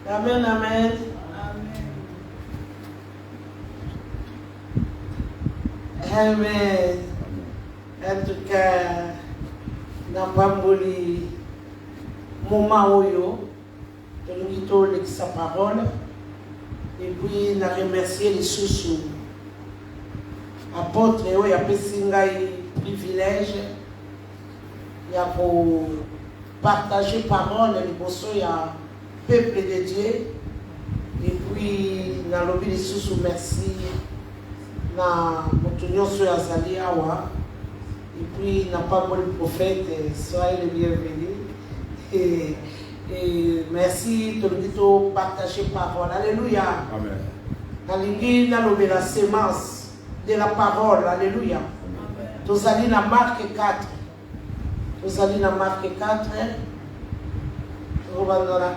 Amen, amen. Amen. En tout cas, dans Bamboli, moment où nous quittons sa parole, et puis nous remercions les sous apôtres et il y a un privilège, il y a pour partager parole, il y a peuple de Dieu, et puis dans le lobby les sous merci. Na motunyo sur Azali Awa et puis n'a pas bon prophète soyez les bienvenus et merci de partager parole. Alléluia. Amen. Nalingi na lobe la sémence de la parole. Alléluia. Tous allez na Marc 4. Tous allez na Marc 4. On va dans la 1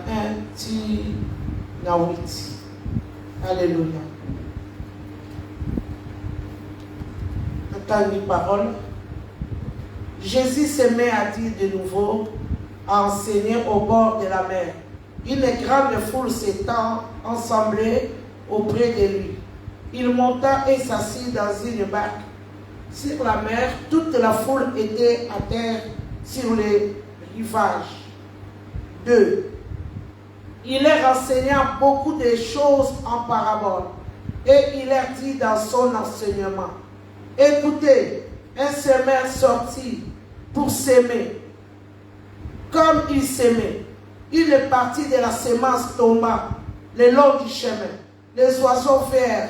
ti na 8. Alléluia. Parole. Jésus se met à dire de nouveau, à enseigner au bord de la mer. Une grande foule s'étant assemblée auprès de lui. Il monta et s'assit dans une barque sur la mer. Toute la foule était à terre sur les rivages. 2. Il leur enseigna beaucoup de choses en parabole et il leur dit dans son enseignement: écoutez, un semeur sortit pour s'aimer. Comme il s'aimait, une partie de la semence tomba le long du chemin. Les oiseaux vinrent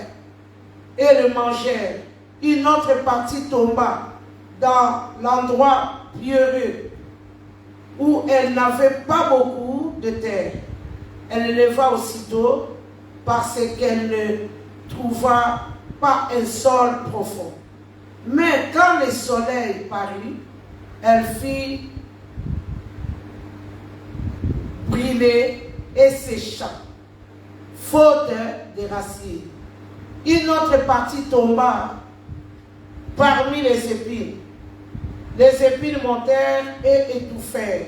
et le mangèrent. Une autre partie tomba dans l'endroit pierreux où elle n'avait pas beaucoup de terre. Elle leva aussitôt parce qu'elle ne trouva pas un sol profond. Mais quand le soleil parut, elle fit brûler et sécha, faute de racines. Une autre partie tomba parmi les épines. Les épines montèrent et étouffèrent,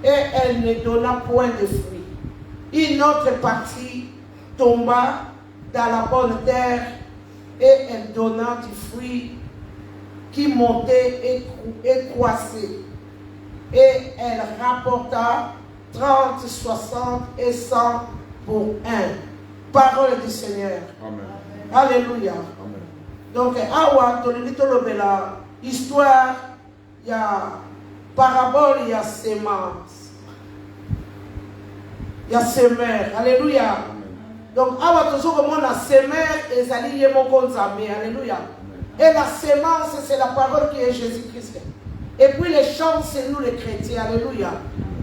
et elle ne donna point de fruits. Une autre partie tomba dans la bonne terre, et elle donna du fruit qui montait et croissait. Et elle rapporta 30, 60 et 100 pour un. Parole du Seigneur. Amen. Alléluia. Amen. Donc, awa, la histoire, il y a parabole, il y a sémence. Il y a semeur. Alléluia. Donc, awa toujours comme on a semeur et zali yemo konzame. Alléluia. Et la sémence, c'est la parole qui est Jésus-Christ. Et puis les chants, c'est nous les chrétiens. Alléluia.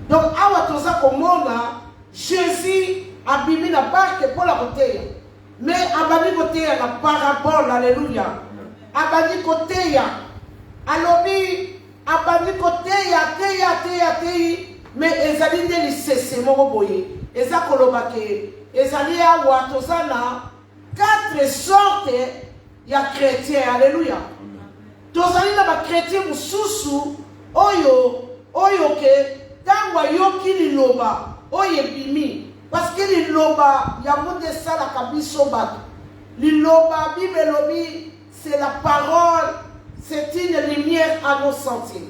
Donc, awa toza comme on a Jésus a bimi la barque pour la côté. Mais abani côté la parabole. Alléluia. Abani côté alobi abani côté teya. Mais ezali ne li sese moko boye. Eza kolobake. Ezali awa tozana 4 sortes ya chrétiens. Alléluia. Tozali na ba chrétien mususu oyo ke tangwa yoki liloba oye bimi parce que liloba ya monde sala kabiso bato. Liloba bibelobi c'est la parole, c'est une lumière à nos sentiers.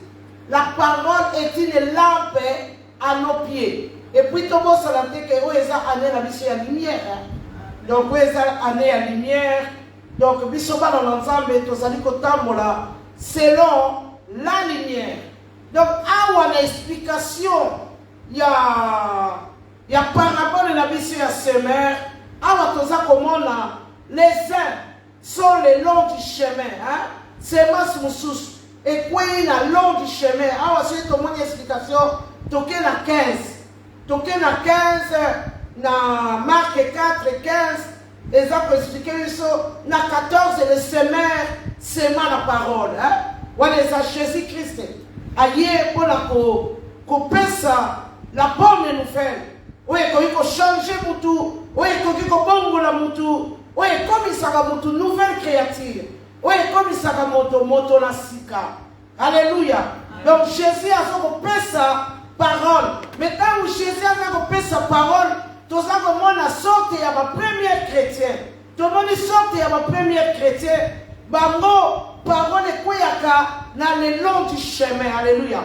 La parole est une lampe à nos pieds. Et puis tout le monde se l'a dit que oeza ane la biso ya lumière. Donc oeza ane ya lumière. Donc biso ba dans l'ensemble tozali kotambola selon la lumière. Donc awa na explication ya parabole na biso ya semeur. Awa toza komona les uns sont le long du chemin, hein? Semence mususu et quoi na long du chemin. Awa c'est tout mon explication. Toke na 15. Toke na 15 na Marc 4 15. Les autres expliquer ça. Na 14 le semeur sema la parole, hein? Voilà Jésus Christ. Aïe pour la pesa la bonne nouvelle. Oui, il faut changer mutu. Oui, il faut bongola mutu. Oui, comme il s'agit de nouvelle créature. Oui, comme il s'agit de moto la sika. Alléluia. Donc Jésus a fait sa parole. Mais quand Jésus a fait sa parole, tout ça comme on a sorti à ma première chrétien. Tout le monde est sorti à ma première chrétien. Bango, parole est quoi dans le long du chemin. Alléluia.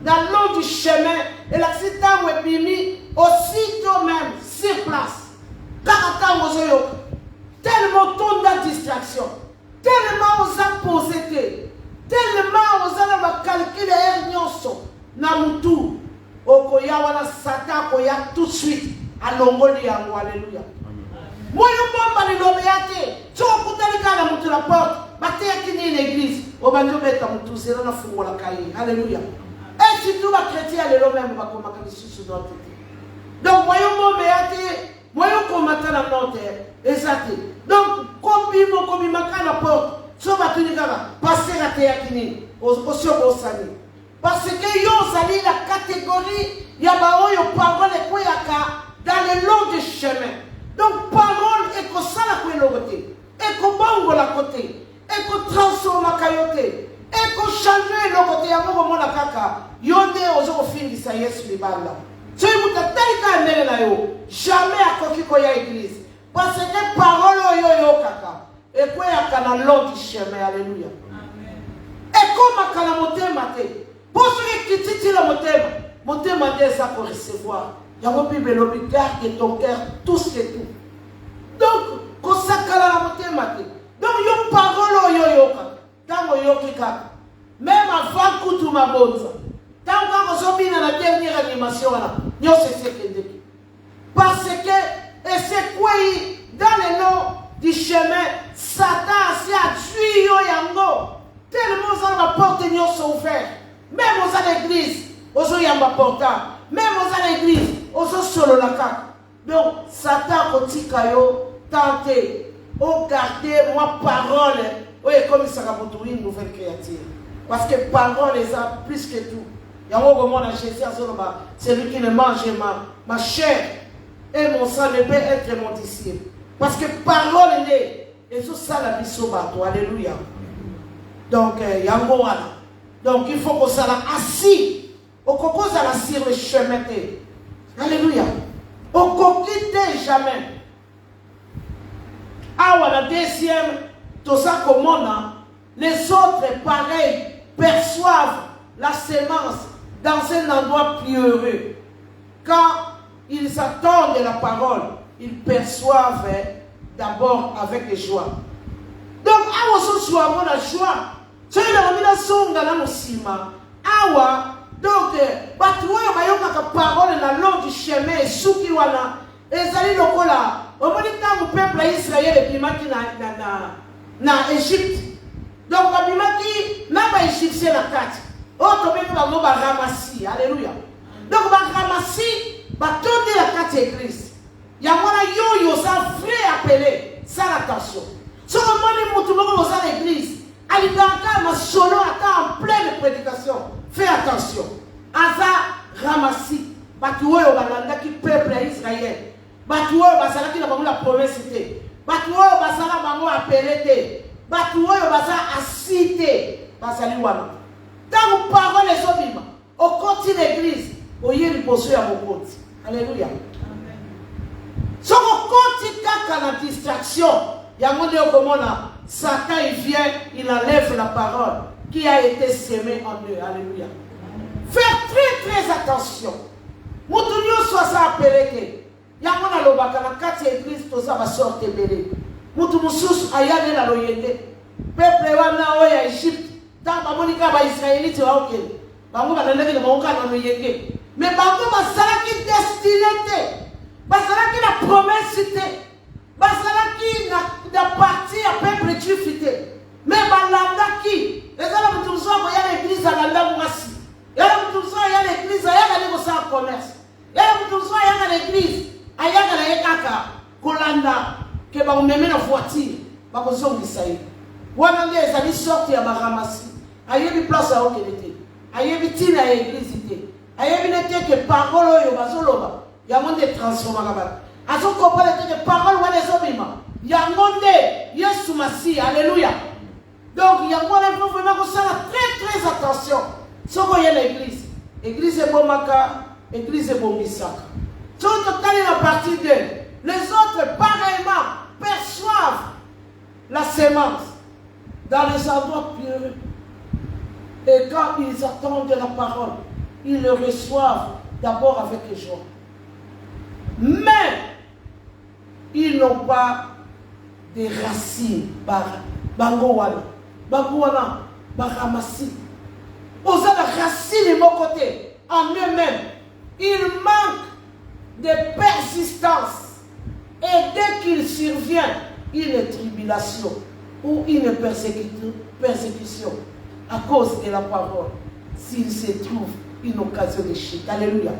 Dans le long du chemin, et l'accident est bimi aussitôt même sur place. Tellement ton de distraction, tellement on a posé, tellement on a calculé na mutu, okoya wana satan koya tout de suite à l'ongoli yango. Alléluia. Moi je bomba ni lobeate, tu okutali kana mutu la porte, bateya kini une église, obanjo beta mutu zero na fungo la kaye. Alléluia. Et si tout va chrétien les même va comme sous notre tête. Donc voyons bombeate, voyons comment la note exact. Donc comme il manque la porte, so va tenir là, passer la teya kini, au sani. Parce que yo sali la catégorie ya baoyo parole ko yaka dans le long du chemin. Donc parole est que ça la ko logoté, et ko bongo la côté, et ko transforma kayote, et ko changer le côté ya mo mona kaka. Yonde ozo fingi sa Yesu libala. Tu mutataka mbele na yo, jamais akoki ko ya église. Parce que parole yo kaka, et ko yaka dans le long du chemin. Alléluia. Amen. Et comme akala motema te. Pour ceux qui tiennent le motema dit ça pour recevoir. Il y a un Bible, le garde ton cœur, tout ce qui est tout. Donc, quand ça cala la motema te. Donc, yo parole yo tango yo kika. Même avant que tu m'abonnes. Tango quand on dans la dernière animation là, yo c'est ce que dit. Parce que et c'est quoi dans le long du chemin, Satan s'est tué yo yango. Tellement ça la porte yo sont ouvertes. Même aux l'église, aux yamba porta, même aux l'église, aux solo la carte. Donc, Satan kotika yo tenter, au garder moi parole, oui comme ça va pour une nouvelle créature. Parce que parole est ça plus que tout. Il y a un moment dans Jésus, celui qui ne mange ma chair et mon sang ne peut être mon disciple. Parce que parole est, et tout ça la biso bateau. Alléluia. Donc, il y a un moment là. Donc il faut qu'on soit assis. Au coco, ça va sur le chemin. Alléluia. Au coco, jamais. Ah, la deuxième, tout ça comme on a, les autres, pareil, perçoivent la sémence dans un endroit plus heureux. Quand ils attendent la parole, ils perçoivent d'abord avec joie. Donc, ah, on se soit la joie. So il a mis la sonde dans le ciment. Awa, donc, batuoyo bayoka ka parole na long du chemin, souki wana, ezali lokola, au moment où le peuple Israël est bimaki na Égypte. Donc, bimaki, na ba égyptien la carte. Autre même bango ba ramasi, alléluia. Donc, ba ramasi, ba tourner la carte église. Yamona yo ça vrai appelé, ça attention. So le moment où tout le monde va à l'église. Alibaka ma solo attend en pleine prédication. Fais attention. Aza ramasi. Batuoyo balanda qui peuple Israël. Batuoyo basala qui na bango la promesse était. Batuoyo basala bango appelé te. Batuoyo basala assité. Basali wana. Tant vous parole les obima. Au côté l'église. Oye liposo ya mokoti. Alléluia. Amen. So au côté kaka la distraction. Yangonde okomona. Satan il vient, il enlève la parole qui a été sémée en eux. Alléluia. Faire très très attention. Moutounio soit ça appelé. Yamona lobaka na kati église to ça va sortir belé. Moutou mususu ayane la loyende. Peuple wana oya Égypte. Tant ba monika ba Israélite wa okele. Bango ba nandaki na bango na loyende. Mais bango ba sala ki destiné. Ba sala ki la promesse te. Basalaki na parti à peuple juifité. Mais balanda qui les gens qui sont à l'église à la Moussi. Il y a des gens qui sont à l'église à la commerce. Il y a des gens qui sont à l'église à la kaka kolanda que ba memena na voiture ba kozongisa ye. Wana nde ezali sorti ya baramasi. Ayebi place à okelete. Ayebi tina ya église te. Ayebi nete que parole oyo bazoloba. Ya monde transforma ba. Azo comprendre que parole wa les hommes. Yangonde Yesu Masi, alléluia. Donc yangonde il faut vraiment que ça très très attention. Soko ya l'église. Église est bomaka, église est bomisaka. So total partie d'eux. Les autres, pareillement, perçoivent la sémence dans les endroits pieux. Et quand ils attendent la parole, ils le reçoivent d'abord avec joie. Mais ils n'ont pas des racines. Bangowana, Baramasi. Aux autres racines de mon côté, en eux-mêmes, ils manquent de persistance. Et dès qu'il survient une tribulation ou une persécution à cause de la parole, s'il se trouve une occasion de chute. Alléluia.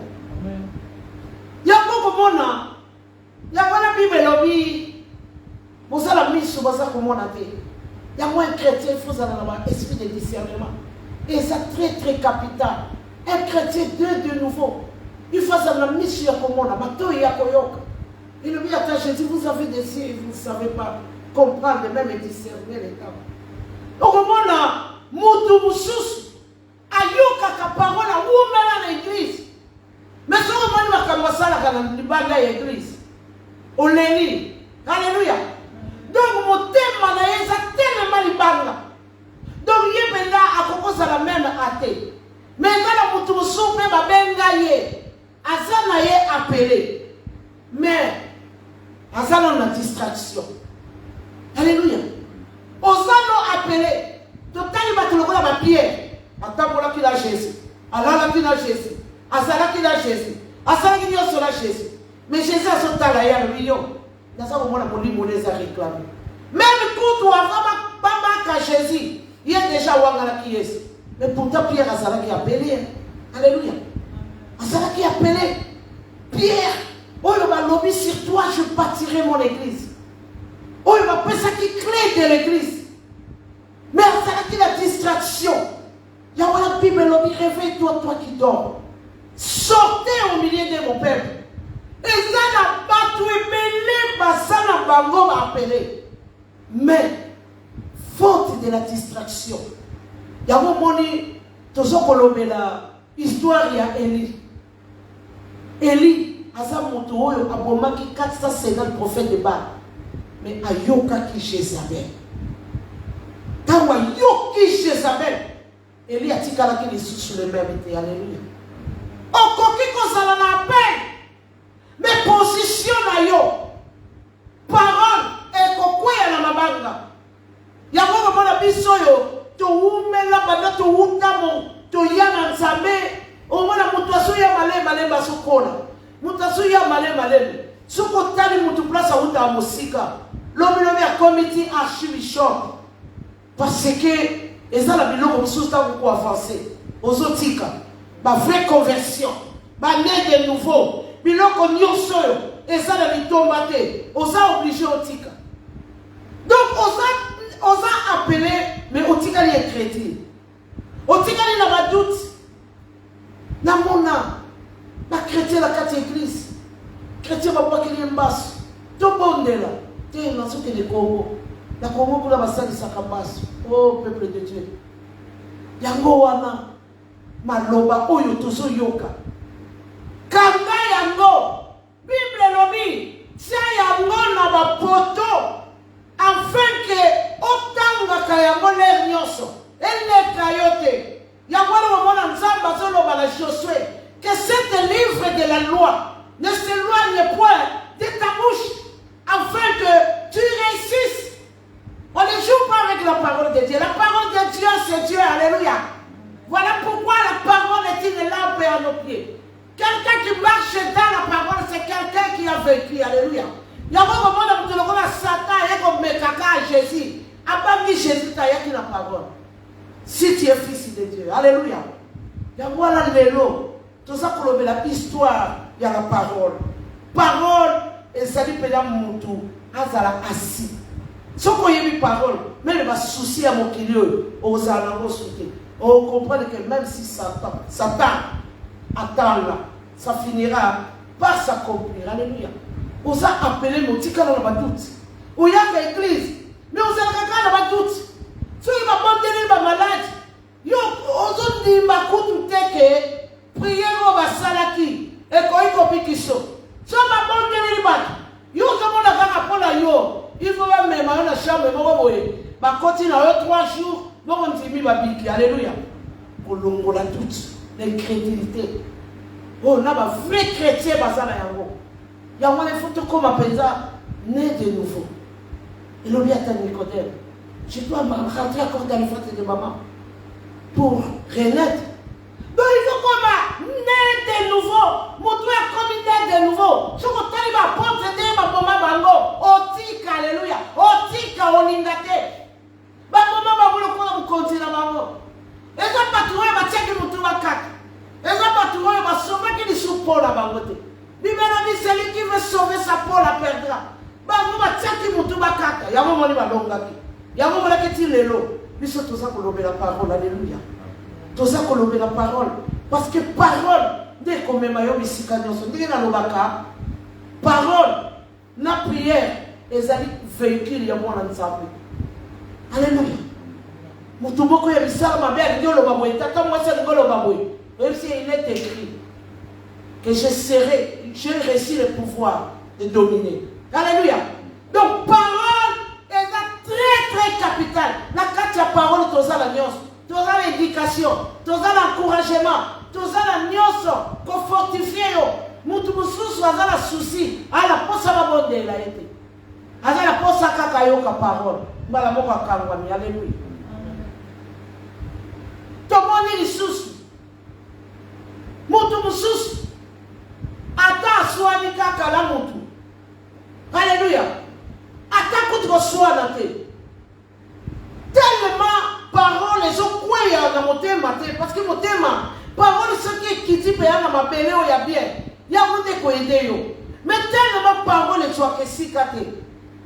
Il y a beaucoup de monde. Il y a beaucoup de Bible. Vous avez mis sur ça comme on a dit. Il y a moins de chrétiens, il faut avoir un esprit de discernement. Et c'est très très capital. Un chrétien de nouveau. Il faut avoir une mission comme on a dit. Il lui dit à Jésus, vous avez des yeux et vous ne savez pas comprendre et même discerner les temps. Donc au moment où Ayoka parole à l'église. Mais ce moment où on commence à l'église. On l'élit. Alléluia. Donc mon thème est tellement libanga. Donc il y a la même athée. Mais quand on soupe ma bengaye, Azana est appelé. Mais Azana a distraction. Alléluia. Ozano appelé. Total il va te le la pierre. Attends pour la qu'il a Jésus. Allah la qu'il a Jésus. Azala qu'il a Jésus. Azala qu'il a sur la Jésus. Mais Jésus a son talent à million. Dans ça moment la monnaie a réclamé. Même quand on a vraiment Jésus, il y a déjà Wangala qui est. Mais pourtant Pierre Azala qui a appelé. Alléluia. Azala qui a appelé. Pierre, oh il m'a lobby sur toi, je bâtirai mon église. Oh il m'a fait ça qui clé de l'église. Mais Azala qui a distraction. Il y a la Bible lobby, réveille-toi, toi qui dors. Sortez au milieu de mon peuple. Et ça n'a pas tout épelé, ça n'a pas appelé. Mais, faute de la distraction, il y a un moment où l'histoire il y a Élie. Élie, Azamoto, Aboma qui 450 prophètes de Baal. Mais Ayoka qui Jézabel. Quand Ayoka qui Jézabel, Élie a dit qu'il est sous le même été. Alléluia. Au coquille qu'on s'en appelle. Mais position na yo. Parole et kokwe ya na mabanga. Ya kwa mwana biso yo. To umela banda to utamo. To yana nzame. O mwana mutasu ya male basukona. Mutasu ya male. Suko tali mutu place uta musika. Lobi ya committee archbishop. Parce que eza la biloko mususu ta ko avancer. Ozotika. Ba vraie conversion. Ba né de nouveau. Biloko nyonso yo eza na litomba te oza obligé otika. Donc oza appelé mais otika li écriture otika li na badoute na mona ba chrétien la kati église chrétien ba kwa kili mbasu to bondela te na soki de Congo na Congo kula basali sakambasu. Oh peuple de Dieu yango wana maloba oyo tozo yoka kanga yango Bible lobi tia yango na bapoto afin que otanga kayango le nyonso elle kayote yango na mona nzamba zoloba la Josué que cet livre de la loi ne s'éloigne point de ta bouche afin que tu réussisses. On ne joue pas avec la parole de Dieu. La parole de Dieu c'est Dieu. Alléluia. Voilà pourquoi la parole est une lampe à nos pieds. Quelqu'un qui marche dans la parole, c'est quelqu'un qui a vécu. Alléluia. Il y a un moment où on a Satan et comme Mekaka à Jésus. Après, Jésus t'a dit la parole. Si tu es fils de Dieu. Alléluia. Il y a voilà l'élo. Tout ça pour la histoire, il y a la parole. Parole, et ça dit que Moutou, Azala assis. Ce qu'on y a mis parole, mais il va soucier à mon kilo, aux alarmes, on comprend que même si Satan attend là, ça finira par s'accomplir. Alléluia. On a appelé nos tika dans la doute. On y a fait l'église, mais on a quelqu'un dans la doute. Si on va pas tenir ma malade, on a dit ma coute que prier au salaki et qu'on y copie qui sont. Si on va pas tenir chambre, bah continue 3 jours, bon on dit ma Bible, alléluia. Pour la toute l'incrédulité. Oh, on a un vrai chrétien, bah ça là yango. Il y a des photos comme appelle ça, né de nouveau. Et l'on lui a dit Nicodème, je dois rentrer encore dans le ventre de maman pour renaître. Donc il faut qu'on naître de nouveau. Mon Dieu a comme naître de nouveau. Je vous dis ma porte de ma maman bango. Otika, alléluia. Otika, oningate. Ma maman bango le quoi on continue maman. Et ça pas trouver ma tchèque mon tour à 4. Et ça pas trouver ma sauver qui est sous Paul à bangote. Lui-même dit celui qui veut sauver sa peau la perdra. Bango ma tchèque mon tour à 4. Y'a mon moni ma longa qui. Y'a mon moni qui tire le lot. Lui c'est tout ça qu'on obéit la parole, alléluia. Tout ça qu'on obéit la parole. Parce que parole, dès qu'on met maillot ici, quand on dit dans le baka, parole, la prière, les alliés véhiculent, il y a moins d'ensemble. Alléluia. Moutoumboko ya bisara ma belle, il y a le baboué, tata moi c'est le baboué. Même si il est écrit que j'ai réussi le pouvoir de dominer. Alléluia. Donc, parole est très très capitale. La carte de parole, tu as la nuance. Tu as l'éducation, tu as l'encouragement, tu as la nuance, qu'on fortifie. Moutoumboussous, tu as la souci. Ah, la poste à la bonne de la été. Ah, la poste à kakayoka parole. Malamoka kangwami, alléluia. Tomoni les sous. Moutoumboussous. Ata swani kakala moutou. Alléluia. Ata koutro swana te. Tellement parole les autres quoi il y a dans mon thème parce que mon thème parole ce qui dit payant dans ma belle il y a bien il y a vous de quoi aider yo mais tellement parole les soit que si kate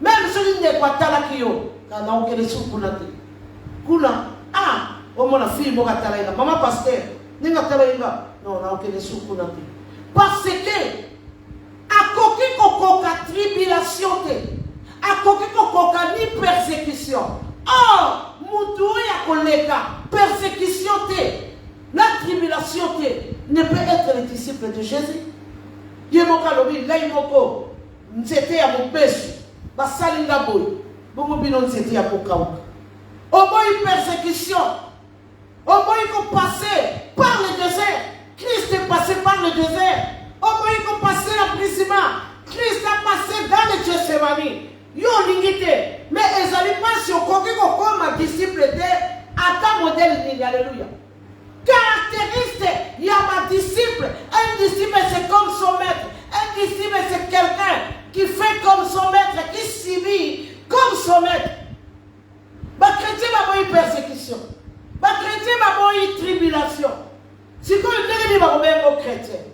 même celui n'est pas tala qui yo kana on kele sou kuna ah au moins la fille mo katala ina maman pasteur ninga tala ina non na on kele sou kuna parce que a koki kokoka tribulation te a koki kokoka ni persécution. Or, Moutouya koleka, persécution la tribulation ne peut être le disciple de Jésus. Yemoka lobi, laimoko, nzete ya mobesu, basalinga boy, bongo bino nzete ya pokauka. Oboy persécution, oboy ko passer par le désert. Christ est passé par le désert. Oboy ko passer l'emprisonnement. Christ a passé dans le Gethsemane. Yo lingite, mais ils n'allaient pas sur coquille comme un disciple de à modèle, alléluia. Caractéristique, il y a ma disciple. Un disciple c'est comme son maître. Un disciple c'est quelqu'un qui fait comme son maître, qui subit comme son maître. Ma chrétien va avoir une persécution. Ma chrétien va avoir une tribulation. Si vous voulez dire même aux chrétiens.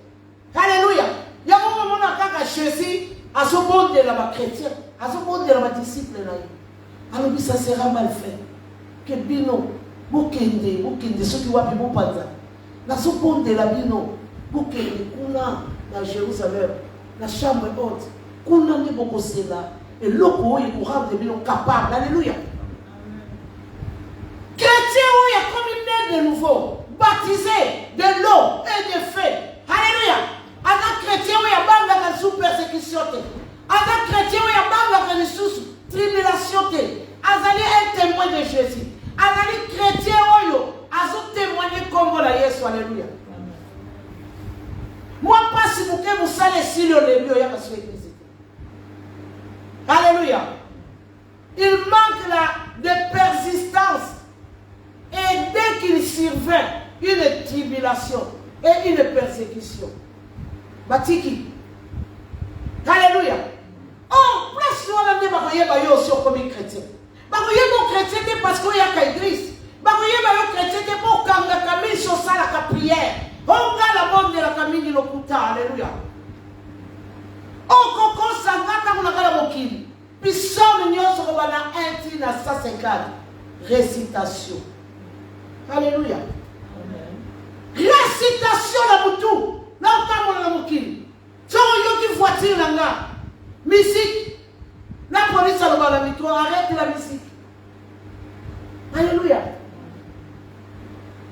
Alléluia. Il y a un moment où Jésus à ce monde de la chrétien. À ce moment de la disciple, alors ça sera mal fait. Que bino, bokende, ceux qui voient bien panza. Dans ce monde de la bino, bokende, kuna dans Jérusalem, la chambre haute, kuna ne bokosela, et l'oko il pour rendre bino capable. Alléluia. Chrétien où il y a comme une de nouveau, baptisé de l'eau et de feu. Alléluia. À chrétien où il y a banga sous persécution. Avec chrétien, il y a pas de ressources, tribulation. Azali est un témoin de Jésus. Azali chrétien, azo témoigner comme la Yesu, alléluia. Moi, pas si vous que vous savez si le début, il y a pas sur l'église. Alléluia. Il manque là de persistance. Et dès qu'il survient une tribulation et une persécution, Batiki. Alléluia. Oh, place nous on a dit bah yo aussi comme chrétien. Bah yo chrétien parce qu'il y a qu'Idriss. Bah yo chrétien pour quand la camille sur ça la prière. On a la bonne de la camille de l'okuta. Alléluia. Oh coco sangata on a la mokili. Puis somme nyo sur bana 1 à 150 récitation. Alléluia. Récitation la boutou. Là on a la mokili. So yo qui voiture là. Musique. La police a le micro, arrête la musique. Alléluia.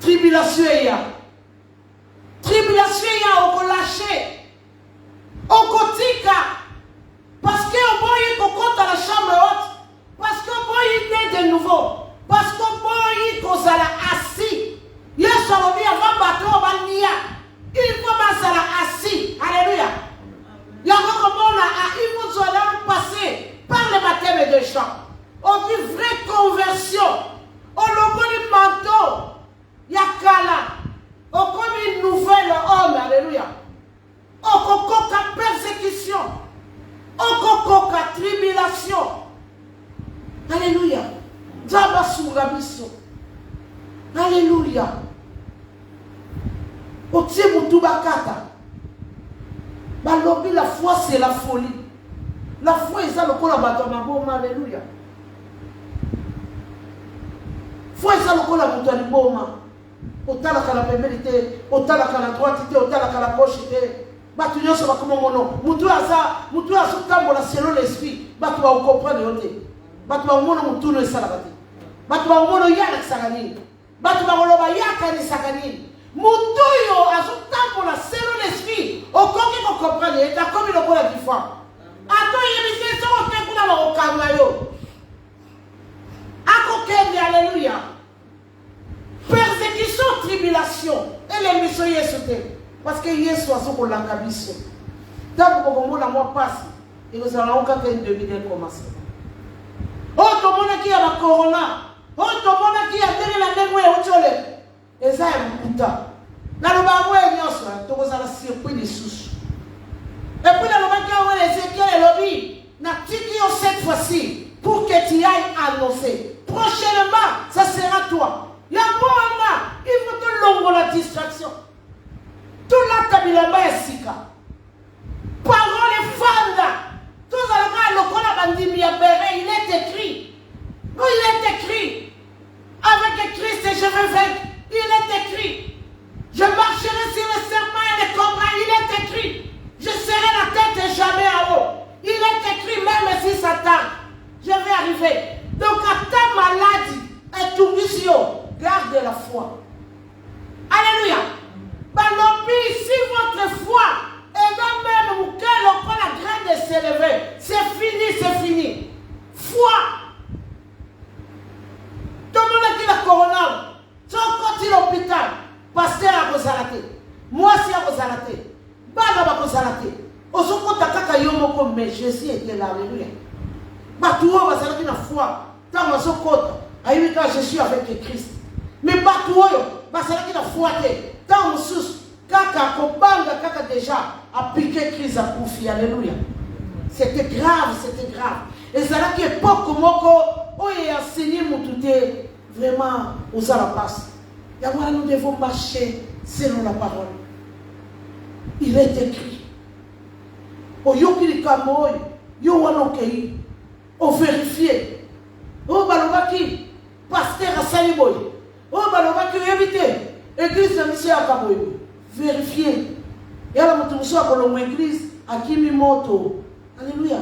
Tribulation il y a. Tribulation il y a, on peut lâcher. On cotica. Parce qu'on peut y compte à la chambre haute. Parce qu'on méchant. On dit vraie conversion. On le manteau. Yakala. On comme une nouvelle homme. Alléluia. On cococa persécution. On cococa tribulation. Alléluia. Djaba sourabiso. Alléluia. Otie Moutubakata. Balobi, la foi c'est la folie. La foi est ça le col à bâton. Alléluia. Foi est ça le col à bâton. Otala kala pembelité, otala kala droite, otala kala gauche. Batu nyonso bakoma mono. Mutu aza tambola selon l'esprit. Batu ba comprendre yote. Batu ba mono mutu no esala te. Batu ba mono yana kisagani. Batu ba koloba yaka ni sagani. Mutu yo azo tambola selon l'esprit. Okoki ko comprendre eta komi lokola difa. Ato yebise so ote kuna ba okanga yo. Ako kende alléluia. Persécution, tribulation. Et les missions Yesu. Parce que Yesu a son langabisson. Tant que vous la moi passe, et nous allons encore faire une demi-heure commencer. Oh, tout le monde qui a la corona. Oh, tout le monde qui a tenu la négoué au tolé. Et ça est putain. Là, nous avons un yos, tout le monde a surpris des sous. Et puis, là, nous avons les Ézéchiel et lobby. N'a tiki cette fois-ci pour que tu ailles annoncer. Prochainement, ça sera toi. Il y a un il faut te longo la distraction. Tout la tabilamba est sika. Parole fanda. Tout ça le kola bandimi ya béré, il est écrit. Oui, il est écrit. Avec Christ et je vais vaincre. Il est écrit. Je marcherai sur le serpent et les combats. Il est écrit. Je serai la tête et jamais en haut. Il est écrit même si ça tarde. Je vais arriver. Donc à ta maladie et tout mission. Garde la foi. Alléluia. Si votre foi est dans même cœur, on prend la graine de s'élever. C'est fini, c'est fini. Foi. Tout le monde qui a la corona. Si on continue l'hôpital, pasteur a Rosalaté. Moi, si à Rosalaté. Bana a Rosalaté. Osoko takaka yomoko, mais Jésus était là. Alléluia. Batouo va s'arrêter la foi. Tant que Sokota. Aïe, quand je suis avec Christ. Mais Batouo, va s'arrêter la foi. Tant que sous. Kaka Kobanga, Kaka déjà a piqué Christ à Koufi. Alléluia. C'était grave, c'était grave. Et c'est là que Poko Moko, où il a enseigné mon tout vraiment aux à la passe. Et alors nous devons marcher selon la parole. Il est écrit. Au Yokili Kamoy, Yowanokei, au vérifié. Au Balobaki, pasteur à Saliboy. Au Balobaki, évité. Église de Monsieur Akaboy. Vérifier. Et alors, nous sommes à l'église à Kimimoto. Alléluia.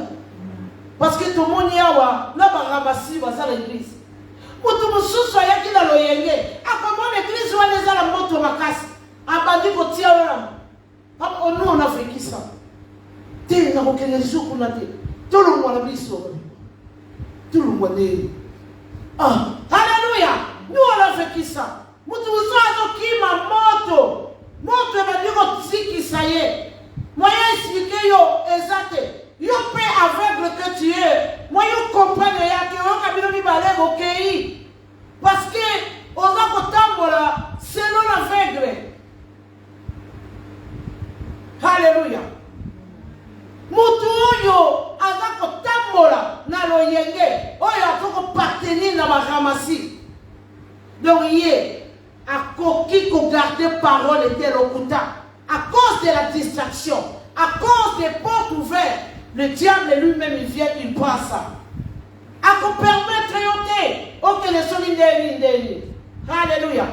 Parce que tout le monde y a là, ramasser à l'église. Pour tout le monde, soyez qui dans le yéyé. À comment l'église va les à la moto ma casse. À bandi pour tirer là. Nous, on a fait qui ça? T'es dans aucun jour qu'on a dit. Tout le monde a mis sur. Tout le monde est. Ah, alléluia. Nous, on a fait qui ça? Nous, sommes qui ma moto. Moto va dire que ça y est. Moi, expliquer yo exact. Yo paix aveugle que tu es. Moi, yo comprends que yo kabino mi balé ok. Parce que on a kotambola selon l'aveugle. Alléluia. Mutu yo aza kotambola na lo yenge. Oyo akoko partenir na ba ramasi. Donc hier à qui garder parole était l'okuta. À cause de la distraction, à cause des portes ouvertes, le diable lui-même il vient, il prend ça. À qu'on permettre ok, les solidaires, alléluia.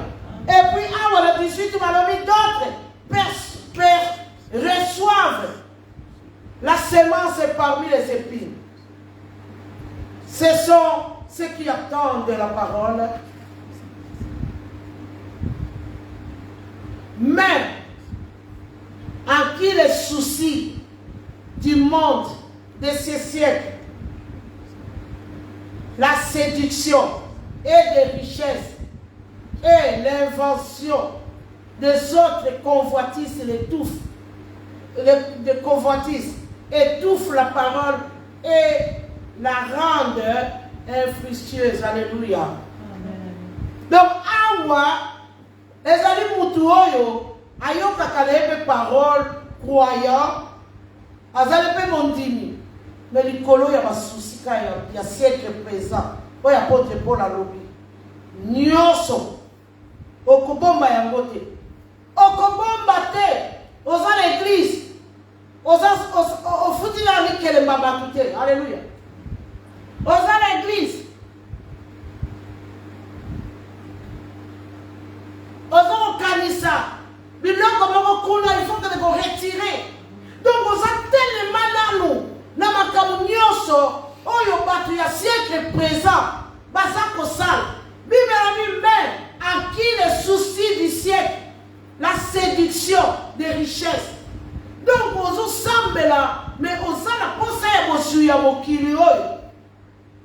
Et puis, à la 18, d'autres reçoivent la semence parmi les épines. Ce sont ceux qui attendent de la parole. Mais en qui les soucis du monde de ces siècles, la séduction et des richesses et l'invention des autres convoitises étouffent la parole et la rende infructueuse. Alléluia. Donc, awa, les amis mutuoyo, ayoka kalebe parole, croyant, azalepe mondimi, mais l'icolo ya souci ya siècle présent, oya apôtre Paul alobi, nyoso, okobomba yango te, okobomba te, oza l'église, ofuti na likele mabatu te, alléluia, oza l'église, oza okanisa, biloko moko kuna, il faut que vous retirez. Donc, vous êtes tellement nanu, na makambo nyonso, oyo batu ya siècle présent, baza kosala. Bible a même à qui les soucis du siècle, la séduction des richesses. Donc, vous semblez là, mais vous avez la pensée ya mokili oyo.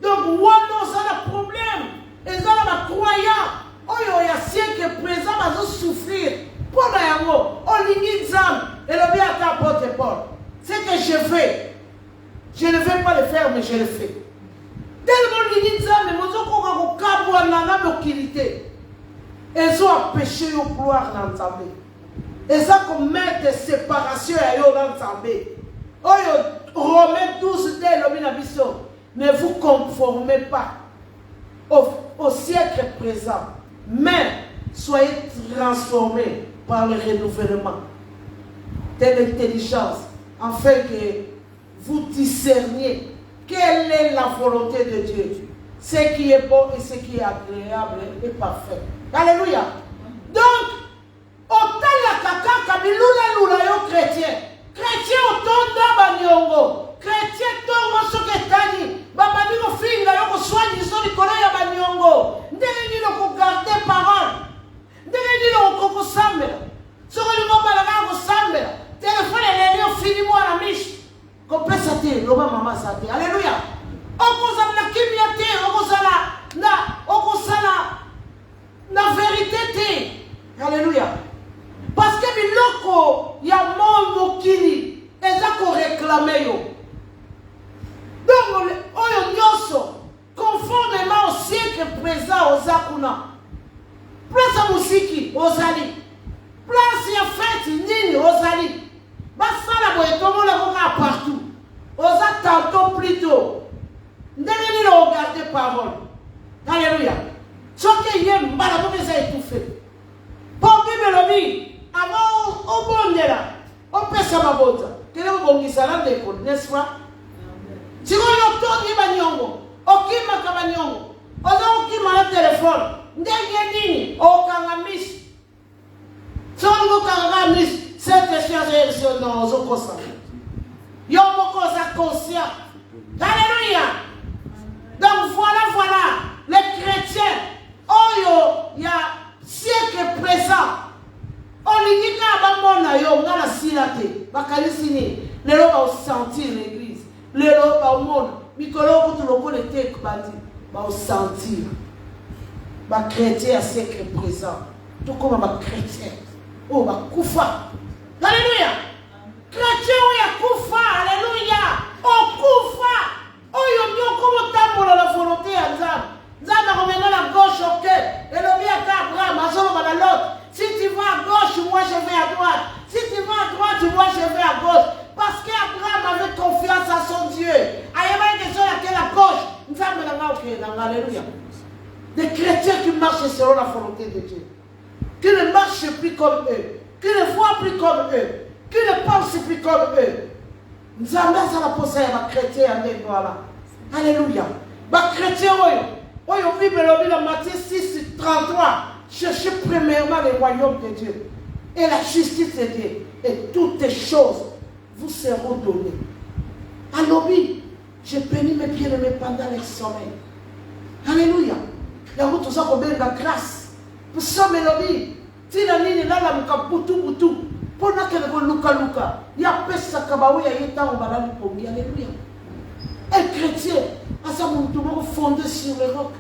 Donc, wana vous avez un problème, et vous avez un croyant, oyo ya siècle présent, bazo souffrir. Pour yango, olingi nzambe, et le bien à apôtre Paul. Ce que je fais, je ne vais pas le faire, mais je le fais. Tellement olingi nzambe, mozo koka kokabwa na mokilité. Ils ont péché au pouvoir dans nzambe. Ils ont commis des séparations à yo dans nzambe. Oyo Romains 12 dès l'obinabiso. Ne vous conformez pas au siècle présent, mais soyez transformés par le renouvellement de l'intelligence, afin que vous discerniez quelle est la volonté de Dieu, ce qui est bon et ce qui est agréable et parfait. Alléluia. Donc, autant la kaka bilula yo chrétien, chrétien autant d'abanyongo, chrétien tongo soketani, babani ko finga yo ko soigner so likolo ya banyongo, ndenge ni ko garder parole. Ndenge ni ko sambela. Soko ni ko bala ko sambela. Téléphone lelo fini mo na mishi. Ko pesa te loba mama sa te. Alléluia. Okozala na kimia te, okozala na vérité te. Alléluia. Parce que biloko ya mon mokili eza ko réclamer yo. Donc oyo nyoso conformément au siècle présent aux akuna. Place à musiki ozali. Place ya fête nini ozali. Basala boyetongo la koka partout. Oza tantôt plutôt. Ndenge ni regarder parole. Alléluia. Soke yem mbala boke za étouffé. Pour Bible lobi avant obondela. On peut ça mabota. Tele obongisa la ndeko, n'est-ce pas? Si on tourne banyongo, okima kabanyongo. Oza okima la téléphone. Ndenge nini okangamisi songo kangamisi cette charge dans okosa yo mokosa conscient. Alléluia. Donc voilà les chrétiens oyo ya siècle présent olingika bamona yo ngala silate bakalisi ni lelo ba sentir l'église lelo ba mona mikolo ko tuloko le tek bandi ba sentir. Les chrétiens à siècle présent, tout comme les chrétiens, oh, les koufa. Alléluia. Chrétien, oh, ya koufa, alléluia. Oh, koufa. Oh, yo, comment t'as la volonté à Zam. Zam a remené la gauche au cœur. Et le bien à Abraham, à Zom à l'autre. Si tu vas à gauche, moi je vais à droite. Si tu vas à droite, moi je vais à gauche. Parce qu'Abraham avait confiance à son Dieu. Il y avait une question à laquelle à gauche. Nous sommes alléluia. Des chrétiens qui marchent selon la volonté de Dieu. Qui ne marchent plus comme eux. Qui ne voient plus comme eux. Qui ne pensent plus comme eux. Nous avons la pensée à chrétien. Alléluia. Les chrétiens, oui, Bible dans Matthieu 6, 33. Cherchez premièrement le royaume de Dieu. Et la justice de Dieu. Et toutes les choses vous seront données. Alors oui, j'ai béni mes bien-aimés pendant le sommeil. Alléluia. Il y a tout ça qu'on met la grâce. Pour ça, mélodie. Si la ligne là, la mouka boutou. Pour n'a que le luka. Il y a pesa kabaou, il y a yéta on va la lupongi. Alléluia. Un chrétien, à sa moutou, fondé sur le roc.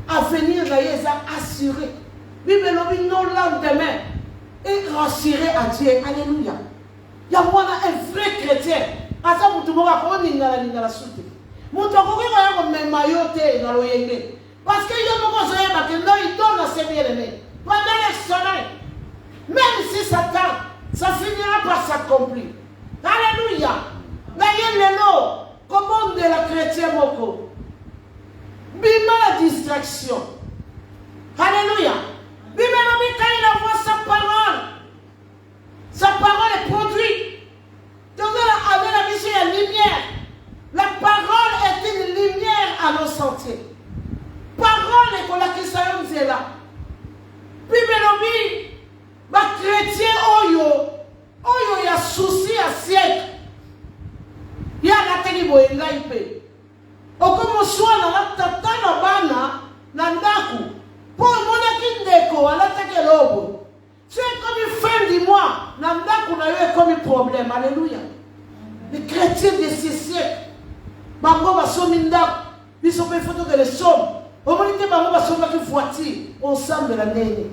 Avenir là, il est assuré. Bible lobby non lendemain. Et rassuré à Dieu. Alléluia. Il y a un vrai chrétien. À sa moutou, on va la soute. Moto ko même mayote dans l'oyenge. Parce que yo moko zoye ba que non il donne à ses bien-aimés. Pendant les semaines, même si ça tarde, ça finira par s'accomplir. Alléluia. D'ailleurs, le lot, comment de la chrétienne moko. Bima la distraction. Alléluia. Bima il envoie sa parole. Sa parole est produite. Donc avec la mission de la lumière. La parole est une lumière à nos sentiers. Parole est pour la question de là. Bima ma chrétien oyo ya souci à siècle. Ya la teni boyenga ipe. Okomo swana la tata na bana na ndaku. Pour mona kindeko ala teke lobo. C'est comme fin du mois, na ndaku na yo comme problème. Alléluia. Les chrétiens de ce siècle. Bango ba somi ndaku. Biso pe photo de les sommes. Au moment où bango ba somi ki voiture ensemble la nene.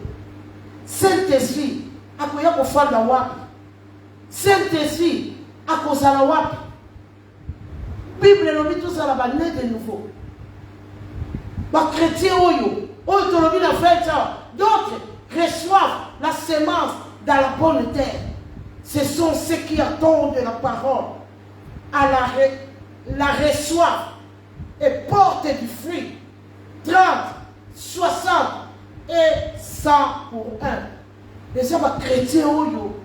Saint-Esprit akoya kofanda wapi? Saint-Esprit akozala wapi? Bible lobi tout ça là né de nouveau. Ba chrétien oyo tolobi na fait ça. D'autres reçoivent la semence dans la bonne terre. Ce sont ceux qui attendent la parole, la reçoivent et portent du fruit. 30, 60 et 100 pour un. Et ça va chrétien oyo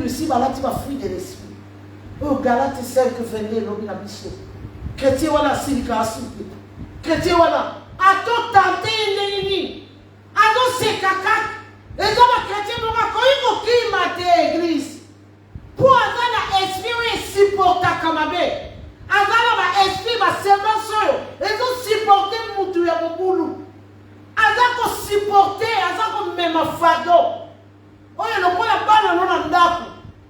ici va là tu vas fruit de l'esprit. Au Galate 5 venez l'homme la mission. Chrétien voilà silika asoupi. Chrétien voilà a tout tenté l'ennemi. A tout c'est caca. Et ça va chrétien pour quoi il mate église. Pour avoir l'esprit oui supporter kamabe. Avoir l'esprit va semence et tout supporter mutu ya mobulu. Azako supporter, azako même fado. Oye le point la balle non ndaku.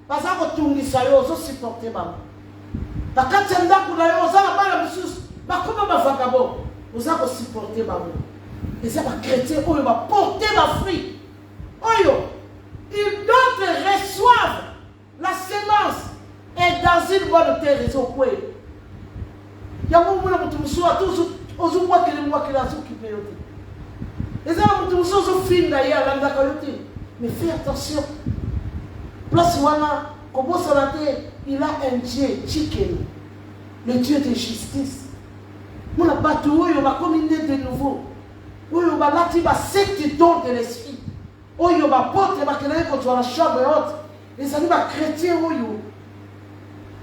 Azako tungisa yo zo supporter ba. Bakati ndaku na yo za balle mususu. Bakoma ba vagabo. Ozako supporter ba. Et ça va chrétien oyo va porter ba fruit. Oyo ils d'autres reçoivent la semence et dans une bonne terre ils ont quoi. Yango mwana mutu musuwa tous ozumwa kele mwa kele azukipe yote. Les hommes qui sont fin d'ailleurs, mais fais attention. Place wana, comment ça va être? Il a un Dieu, chicken, le Dieu de justice. Mon abattu, il va communier de nouveau. Il va là, il va sept dons de l'esprit. Il va porter, il va créer contre la chambre haute. Les amis, chrétiens,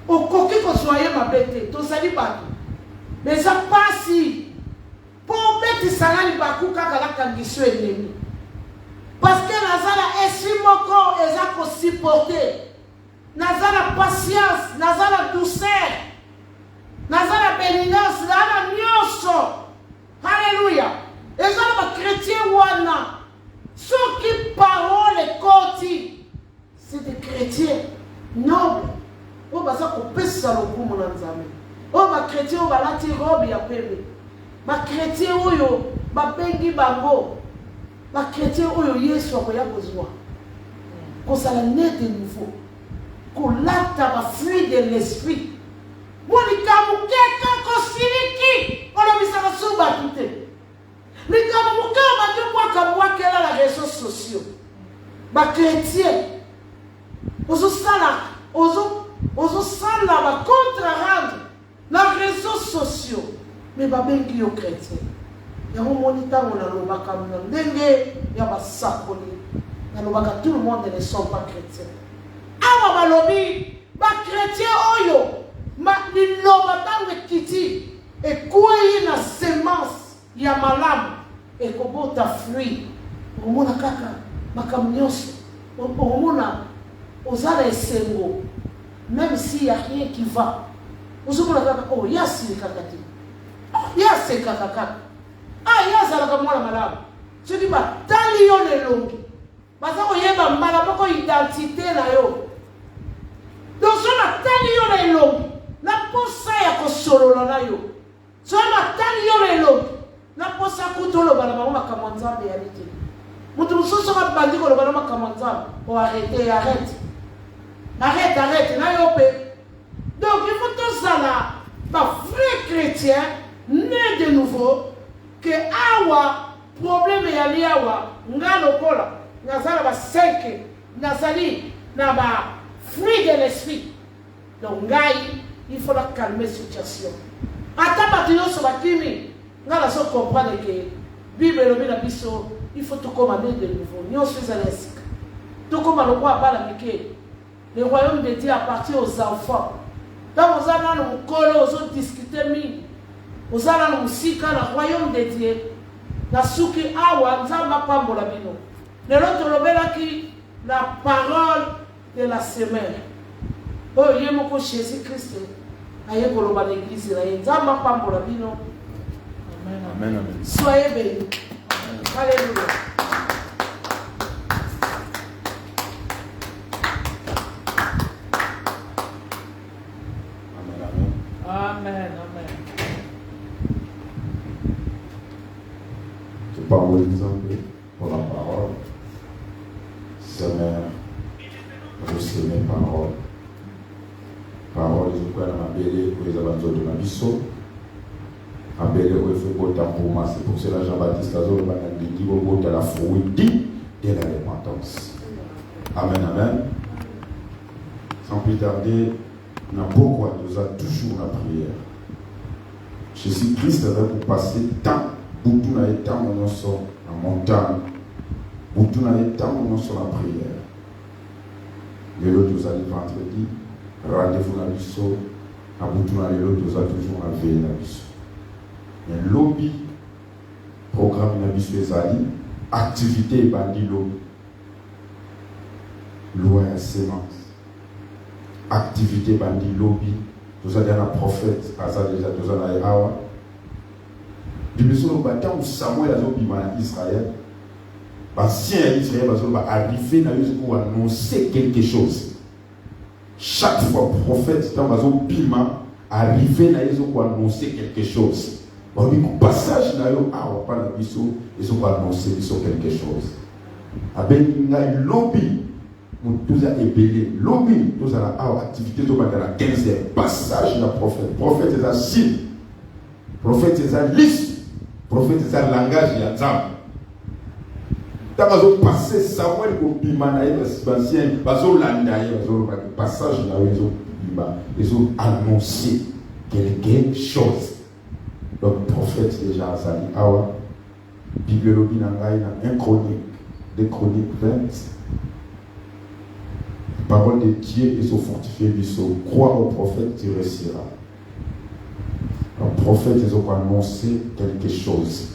au coquille qu'on soit ma bête, tout ça dit pas. Mais ça passe si. Pour mettre ça dans le bakou kaka la kangiso ennemi. Parce que nazala esprit moko ezako supporter. Nazala patience, nazala douceur. Nazala bénédiction, nazala nyonso. Alléluia. Ezala ba chrétien wana. Ceux qui parole koti. C'est des chrétiens nobles. O baza ko pesa lokumu na nzambe. O ba chrétien o balati robe ya pembe. Ma chrétien oyo ba bengi bango ba chrétien oyo Yesu akoya kozwa kozala né de nouveau kolata ba fruit de l'esprit molikamuke kosiliki olobisaka suba tute likamuke bato mwakela la réseaux sociaux ba chrétien ozosala ba contre rendre la réseaux sociaux. Mais babengi yo chrétien. Ya monita on a lobaka ndenge ya basakoli. Ya lobaka tout le monde ne sont pas chrétiens. Awa balobi ba chrétien oyo ma liloba tangue kiti e kuyi na semence ya malamu e kobota fruit. Omona kaka makamnyoso. Omona ozala esengo même s'il y a rien qui va. Ozomona kaka oh yasi kakati. Yase kakaka. Yasa la mwana malamu. Je dis pas tali yo lelongi. Basa ko yeba mbala moko identité na yo. Donc so na tali yo lelongi. Na posa ya ko solola na yo. So na tali yo lelongi. Na posa kutolo bana mama kamanzambe ya lite. Mutu mususu ka bandi ko bana mama kamanzambe. O arrêter, arrête. Arrête. Na yo pe. Donc il faut tout ça là. Ba vrai chrétien chrétien, né de nouveau, que awa, problème yali awa, nga lokola, nazala ba seke, nazali, na ba fruit de l'esprit. Donc, ngai, il faut la calmer la situation. Attends, maintenant, sur la kimi, nga la so comprendre que Bible lobi na biso, il faut tout commander de nouveau. Nous sommes à l'est. Tout comme le roi Balamike, le royaume de Dieu appartient aux enfants. Quand vous allez nous coller, vous allez discuter, vous allez nous sika le royaume de Dieu. Na suki awa nzamba pambola bino. Le l'autre lobela qui la parole de la semaine. Oh, yemoko Jésus Christ. Aye koloba l'église la nzamba pambola bino. Amen. Amen. Amen. Soyez bénis. Alléluia. Amen, amen. Je parle exemple pour la parole. Seigneur, reçois mes paroles. Parole, je crois, dans ma belle pour les avantages de ma biseau. Ma belle, il faut que pour moi. C'est pour cela Jean-Baptiste Azor va dit que la fruit de la repentance. Amen, amen. Sans plus tarder, nous avons beaucoup à nous a toujours la prière. Jésus-Christ avait pour passer tant, beaucoup n'a été temps on sur la montagne, beaucoup n'a été temps on sur la prière. Les autres nous a dit vendredi, rendez-vous dans le biseau, à beaucoup n'a les autres nous a toujours la veille dans le biseau. Mais lobby, programme dans le biseau les alliés, activité bandit lobby, loi et sémence. Activité bandi lobby, nous avons un prophète, nous avons un Awa. Depuis ce temps où Samuel a dit Israël, si Israël va arriver à annoncer quelque chose. Chaque fois, le prophète va arriver à annoncer quelque chose. Le passage n'a pas annoncer quelque chose. Avec un lobby. Nous avons ébélé, lobby, nous avons activité dans la 15e, passage de la prophète. Prophète est un signe, prophète est un liste, prophète est un langage et un temps. Quand nous avons passé Samuel au Bimanaï, passage de la ils ont annoncé quelque chose. Donc, prophète déjà, ça dit, Awa, Bible lobby dans 1 Chronique, 2 Chroniques 20. Parole de Dieu et son fortifié biseau. Crois au prophète, tu réussiras. Le prophète, ils ont annoncé quelque chose.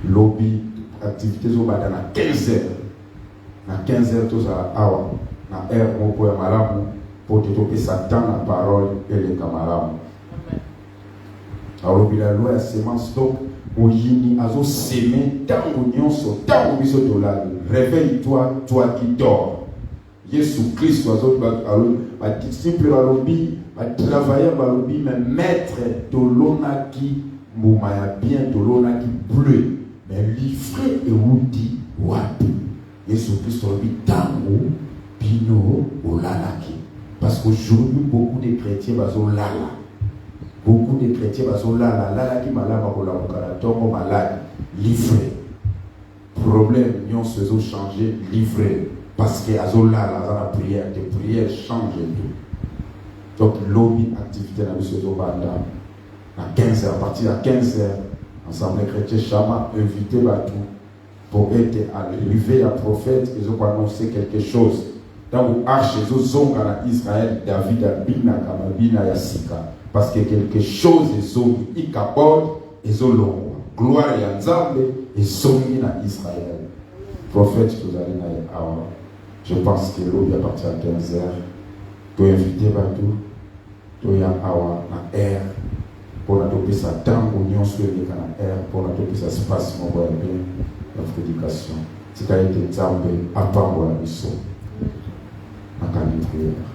Lobby, activité, ils ont dans la 15 heures. Dans la 15 heures, tous à Awa. Dans l'air, on peut aller pour développer Satan, la parole et les camarades. Alors, la loi est sémence. Donc, on y a sémé tant qu'on y tant qu'on y dollar. Réveille-toi, toi qui dors. Jésus Christ, ma disciple, ma travailleur, mais maître, Tolona qui moumaya bien, Tolona qui bleu, mais livré et oudi, wapi. Jésus Christ, on dit tango, pino, olalaki. Parce qu'aujourd'hui, beaucoup de chrétiens, lala. Beaucoup de chrétiens, lala, lala qui malade, malade, livré. Problème, nous faisons changer, livré. Parce que la prière, des prières changent tout. Donc, lobby, activité dans le Sozo Banda, à 15h, à partir de 15h, Assemblée chrétienne Chama, invité tout pour être arrivé à prophète, ils ont annoncé quelque chose. Dans l'arche, ils ont zonga en Israël, David a bina, Kamabina, Yassika. Parce que quelque chose, ils ont ikabod, ils ont l'eau. Gloire et ensemble, ils ont mis en Israël. Prophète, vous allez dans je pense que l'eau est parti à 15h. Tu es invité partout. Tu es en air. Pour adopter sa temps, on y sur en air. Pour adopter sa espace, on va bien la prédication. C'est à été zambé à part pour la mission. En cas de prière.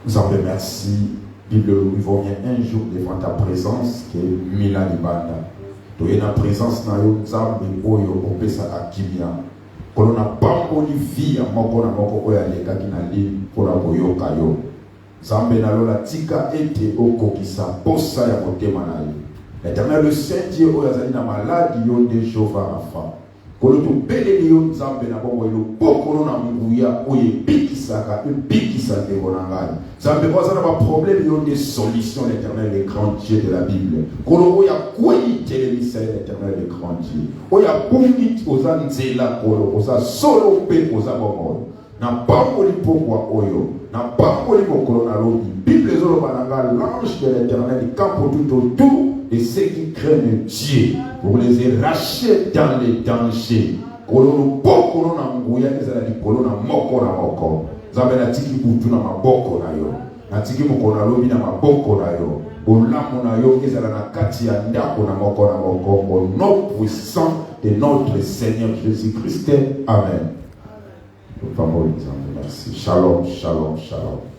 Nous en remercions. Bible, nous vient un jour devant ta présence, qui est Milan Ibanda. Tu es dans la présence, nous zambé, oyo, opesa akimia. Quand on n'a pas de vie, on a des gens qui n'ont pas pour la boyoka yo. Zambe na lola tika ete okokisa posa ya motema na yo. L'Éternel le Saint-Dieu oyazali na maladi yo nde Jehova Rapha. Kolo to beleli yo Nzambe na bongo yo bokolo na nguya oye bikisaka bikisa ndeko na ngai. Nzambe ozana ba problème yo nde solution l'Éternel le grand Dieu de la Bible. Kolo oya kweli telemisa l'Éternel le grand Dieu. Oya bungi oza nzela kolo oza solo pe oza bongo. Na pamboli pokwa oyo na pamboli mokolo na lobi Bible ezoloba na nga l'ange de l'Éternel campe tout autour et ceux qui craignent Dieu pour les arracher dans les dangers. Kolo pokolo na nguya ezala likolo na moko Nzambe na tiki butu na maboko na yo na tiki mokolo na lobi na maboko na yo olamu na yo ezala na kati ya ndako na moko au nom puissant de notre Seigneur Jésus-Christ. Amen. Merci. Shalom, shalom, shalom.